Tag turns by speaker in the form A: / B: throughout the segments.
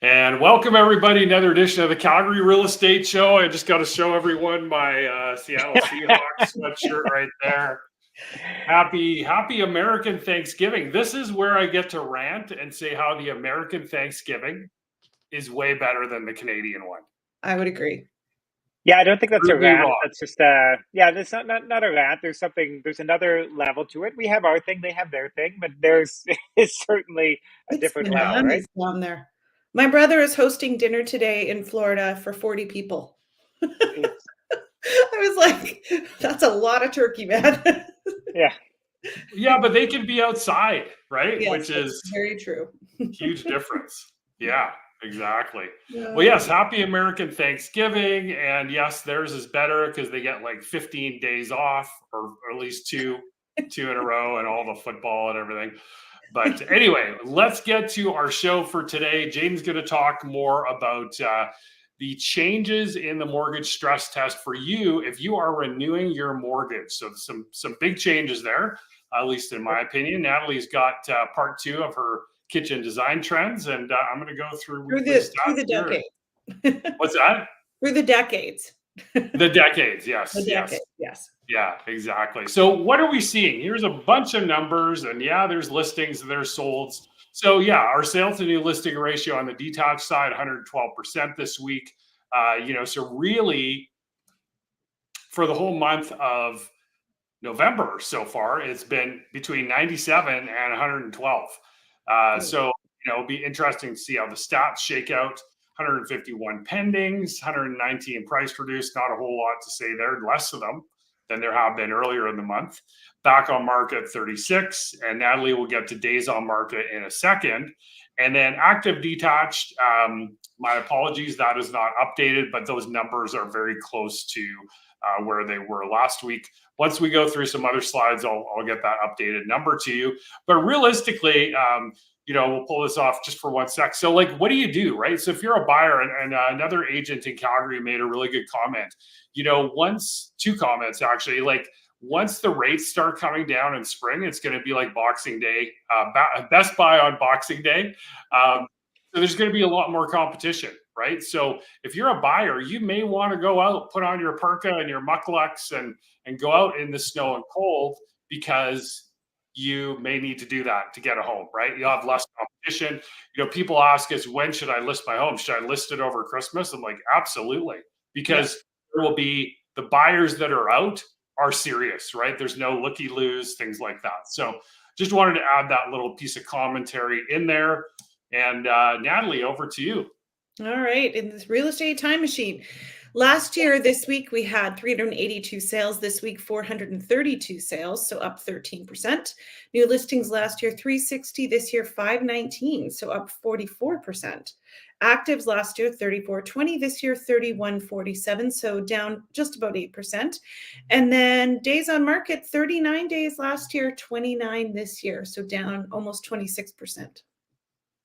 A: And welcome everybody, another edition of the Calgary Real Estate Show. I just got to show everyone my Seattle Seahawks sweatshirt right there. Happy American Thanksgiving. This is where I get to rant and say how the American Thanksgiving is way better than the Canadian one.
B: I would agree.
C: Yeah, I don't think that's a
A: Prove me
C: rant.
A: wrong.
C: That's just that's not a rant. There's another level to it. We have our thing, they have their thing, but there's is certainly a
B: It's
C: different level, right?
B: bananas down there. My brother is hosting dinner today in Florida for 40 people.
C: It's,
B: I was like, that's a lot of turkey, man.
C: yeah.
A: Yeah, but they can be outside, right?
B: Yes,
A: Which is
B: very true.
A: huge difference. Yeah, exactly.
B: Yeah.
A: Well, yes, happy American Thanksgiving. And yes, theirs is better because they get like 15 days off, or at least two in a row, and all the football and everything. But anyway, let's get to our show for today. Jaden's going to talk more about the changes in the mortgage stress test for you if you are renewing your mortgage. So some big changes there, at least in my opinion. Natalie's got part two of her kitchen design trends, and I'm going to go through
B: the decades.
A: What's that?
B: Through the decades.
A: The decades, yes.
B: The decades, yes.
A: Yeah, exactly. So what are we seeing? Here's a bunch of numbers, and yeah, there's listings and there's solds. So yeah, our sales to new listing ratio on the detached side, 112% this week. So really for the whole month of November so far, it's been between 97 and 112. So it'll be interesting to see how the stats shake out. 151 pendings, 119 price reduced. Not a whole lot to say there, less of them than there have been earlier in the month. Back on market 36, and Natalie will get to days on market in a second. And then active detached, my apologies, that is not updated, but those numbers are very close to where they were last week. Once we go through some other slides, I'll get that updated number to you. But realistically, we'll pull this off just for 1 sec. So like, what do you do, right? So if you're a buyer, and another agent in Calgary made a really good comment, two comments actually, like once the rates start coming down in spring, it's going to be like Boxing Day, Best Buy on Boxing Day. So there's going to be a lot more competition, right? So if you're a buyer, you may want to go out, put on your parka and your mucklucks and go out in the snow and cold, because you may need to do that to get a home, right? You'll have less competition. People ask us, when should I list my home? Should I list it over Christmas? I'm like, absolutely, because there will be the buyers that are out are serious, right? There's no looky-loos, things like that. So just wanted to add that little piece of commentary in there. And Natalie, over to you.
B: All right. In this real estate time machine, last year, this week, we had 382 sales. This week, 432 sales, so up 13%. New listings last year, 360. This year, 519, so up 44%. Actives last year, 3420. This year, 3147, so down just about 8%. And then days on market, 39 days last year, 29 this year, so down almost 26%.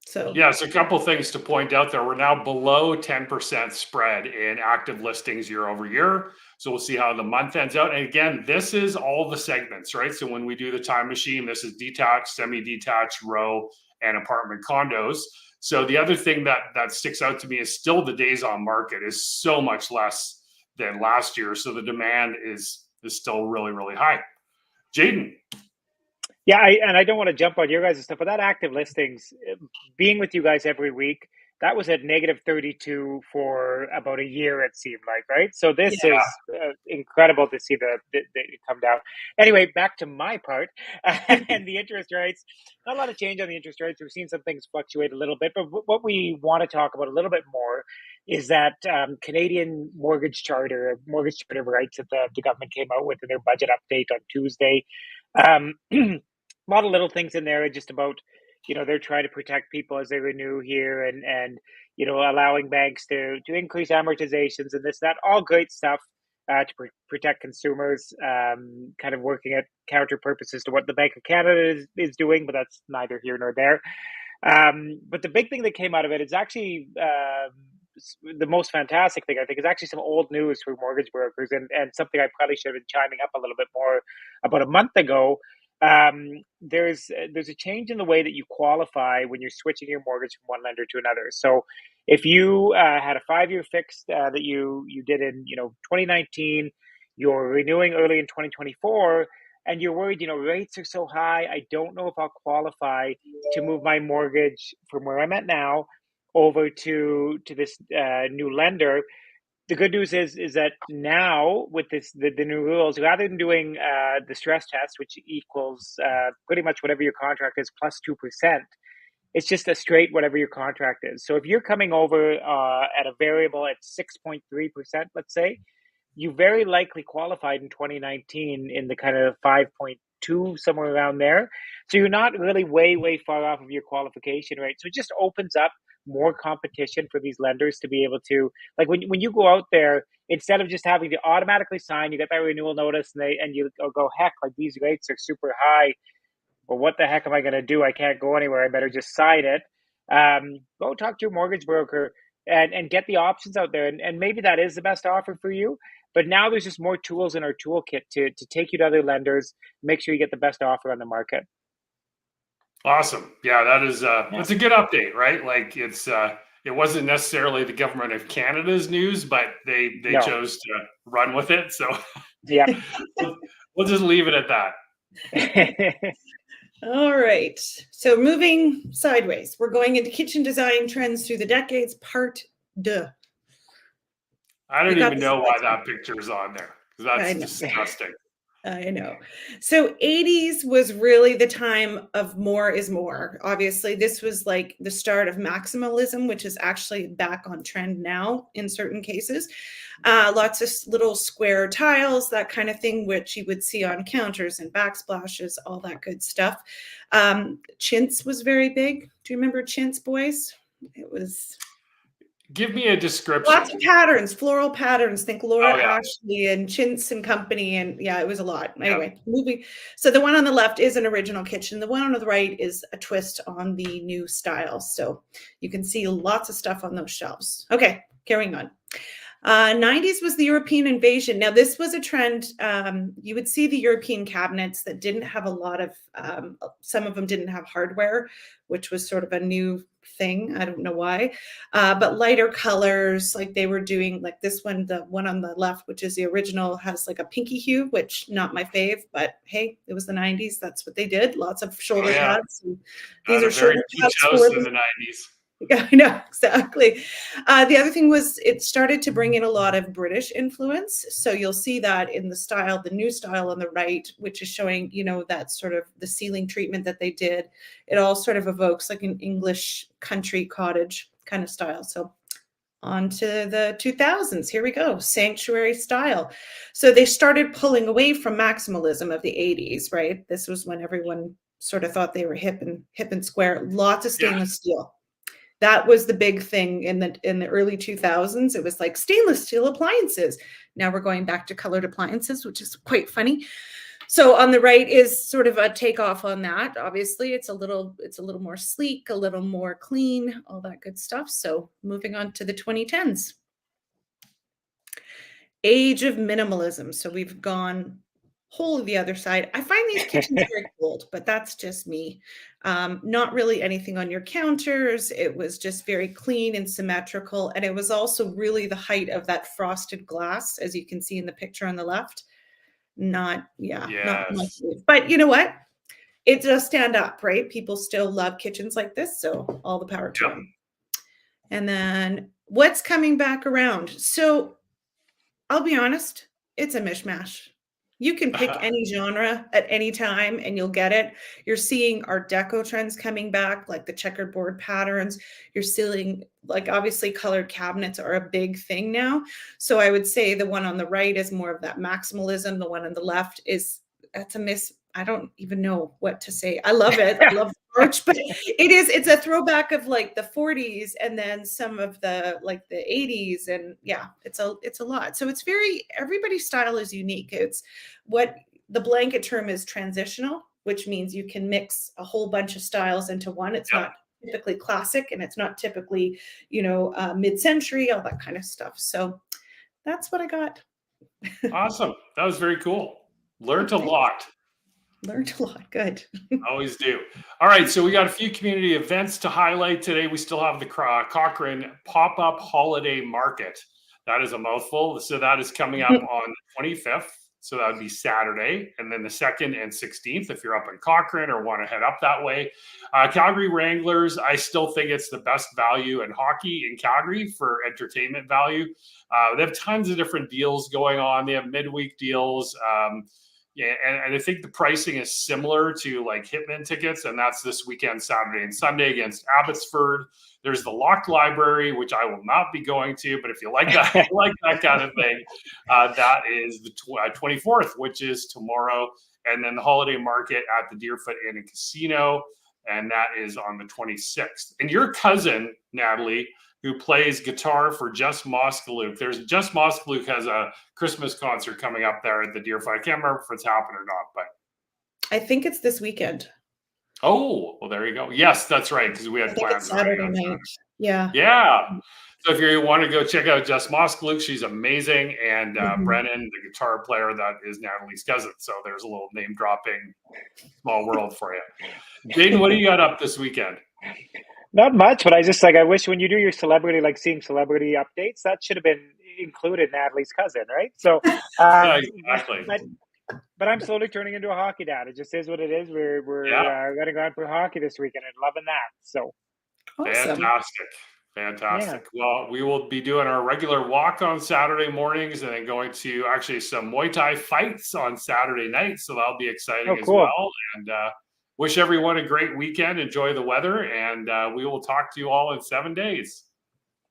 B: So
A: yes, a couple things to point out there. We're now below 10% spread in active listings year over year. So we'll see how the month ends out. And again, this is all the segments, right? So when we do the time machine, this is detached, semi-detached, row, and apartment condos. So the other thing that sticks out to me is still the days on market is so much less than last year. So the demand is still really, really high. Jaden.
C: Yeah, I don't want to jump on your guys' stuff, but that active listings, being with you guys every week, that was at negative 32 for about a year, it seemed like, right? So this is incredible to see the come down. Anyway, back to my part and the interest rates. Not a lot of change on the interest rates. We've seen some things fluctuate a little bit, but what we want to talk about a little bit more is that Canadian mortgage charter rights that the government came out with in their budget update on Tuesday. A lot of little things in there, just about, they're trying to protect people as they renew here, and allowing banks to increase amortizations and this, that, all great stuff to protect consumers, kind of working at counter purposes to what the Bank of Canada is doing, but that's neither here nor there. But the big thing that came out of it is actually the most fantastic thing, I think, is actually some old news for mortgage brokers, and something I probably should have been chiming up a little bit more about a month ago. there's a change in the way that you qualify when you're switching your mortgage from one lender to another. So if you had a 5-year fixed that you did in 2019, you're renewing early in 2024, and you're worried, rates are so high, I don't know if I'll qualify to move my mortgage from where I'm at now over to this new lender. The good news is that now with the new rules, rather than doing the stress test, which equals pretty much whatever your contract is plus 2%, it's just a straight whatever your contract is. So if you're coming over at a variable at 6.3%, let's say, you very likely qualified in 2019 in the kind of 5.2, somewhere around there. So you're not really way far off of your qualification rate. So it just opens up more competition for these lenders to be able to, like, when you go out there, instead of just having to automatically sign, you get that renewal notice and you go, heck, like these rates are super high. Well, what the heck am I going to do? I can't go anywhere. I better just sign it. Go talk to your mortgage broker and get the options out there. And maybe that is the best offer for you. But now there's just more tools in our toolkit to take you to other lenders, make sure you get the best offer on the market.
A: Awesome. Yeah, that is that's a good update, right? Like it wasn't necessarily the government of Canada's news, but they
C: No.
A: chose to run with it. So
C: Yeah.
A: we'll just leave it at that.
B: All right. So moving sideways, we're going into kitchen design trends through the decades, part 2.
A: I don't even know why that picture's on there, because that's disgusting.
B: I know. So 80s was really the time of more is more. Obviously, this was like the start of maximalism, which is actually back on trend now in certain cases. Lots of little square tiles, that kind of thing, which you would see on counters and backsplashes, all that good stuff. Chintz was very big. Do you remember chintz, boys? It was...
A: Give me a description.
B: Lots of patterns, floral patterns. Think Laura Ashley and Chintz and Company. And yeah, it was a lot. Anyway, moving. So the one on the left is an original kitchen. The one on the right is a twist on the new style. So you can see lots of stuff on those shelves. Okay, carrying on. 90s was the European invasion. Now, this was a trend. You would see the European cabinets that didn't have a lot of, some of them didn't have hardware, which was sort of a new thing. I don't know why, but lighter colors, like they were doing, like this one, the one on the left, which is the original, has like a pinky hue, which not my fave, but hey, it was the 90s. That's what they did. Lots of shoulder pads. These are shoulder pads
A: in the 90s.
B: Yeah, I know, exactly. The other thing was it started to bring in a lot of British influence. So you'll see that in the style, the new style on the right, which is showing, that sort of the ceiling treatment that they did. It all sort of evokes like an English country cottage kind of style. So on to the 2000s. Here we go. Sanctuary style. So they started pulling away from maximalism of the 80s, right? This was when everyone sort of thought they were hip and square. Lots of stainless steel. That was the big thing in the early 2000s. It was like stainless steel appliances. Now we're going back to colored appliances, which is quite funny. So on the right is sort of a takeoff on that. Obviously, it's a little more sleek, a little more clean, all that good stuff. So moving on to the 2010s. Age of minimalism. So we've gone whole of the other side. I find these kitchens very cold, but that's just me. Not really anything on your counters. It was just very clean and symmetrical. And it was also really the height of that frosted glass, as you can see in the picture on the left. Not much. But you know what? It does stand up, right? People still love kitchens like this. So all the power to them. And then what's coming back around? So I'll be honest, it's a mishmash. You can pick any genre at any time and you'll get it. You're seeing Art Deco trends coming back, like the checkerboard patterns. You're seeing, like, obviously colored cabinets are a big thing now. So I would say the one on the right is more of that maximalism. The one on the left that's a miss. I don't even know what to say. I love it. I love the arch, but it's a throwback of like the 40s and then some of the like the 80s. And yeah, it's a lot. So it's everybody's style is unique. It's what the blanket term is transitional, which means you can mix a whole bunch of styles into one. It's not typically classic and it's not typically, mid-century, all that kind of stuff. So that's what I got.
A: Awesome. That was very cool. Learned a lot.
B: Learned a lot. Good.
A: Always do. All right, so we got a few community events to highlight today. We still have the Cochrane Pop-Up Holiday Market. That is a mouthful. So that is coming up on the 25th. So that would be Saturday. And then the 2nd and 16th, if you're up in Cochrane or want to head up that way. Calgary Wranglers, I still think it's the best value in hockey in Calgary for entertainment value. They have tons of different deals going on. They have midweek deals. Yeah, and I think the pricing is similar to like Hitman tickets, and that's this weekend, Saturday and Sunday against Abbotsford. There's the Lock Library, which I will not be going to, but if you like that, like that kind of thing, that is the 24th, which is tomorrow, and then the Holiday Market at the Deerfoot Inn and Casino, and that is on the 26th. And your cousin, Natalie, who plays guitar for Just Moskaluk. Just Moskaluk has a Christmas concert coming up there at the Deerfoot. I can't remember if it's happened or not, but
B: I think it's this weekend.
A: Oh, well, there you go. Yes, that's right, because we had plans.
B: Saturday night. Yeah.
A: Yeah. So if you want to go check out Just Moskaluk, she's amazing. And Brennan, the guitar player, that is Natalie's cousin. So there's a little name dropping small world for you. Jaden, what do you got up this weekend?
C: Not much, but I wish when you do your celebrity, like seeing celebrity updates, that should have been included Natalie's cousin, right? So,
A: yeah, exactly.
C: But I'm slowly turning into a hockey dad. It just is what it is. We're going to go out for hockey this weekend and loving that. So,
B: awesome.
A: Fantastic. Yeah. Well, we will be doing our regular walk on Saturday mornings and then going to actually some Muay Thai fights on Saturday night. So that'll be exciting as well. And wish everyone a great weekend. Enjoy the weather. And we will talk to you all in 7 days.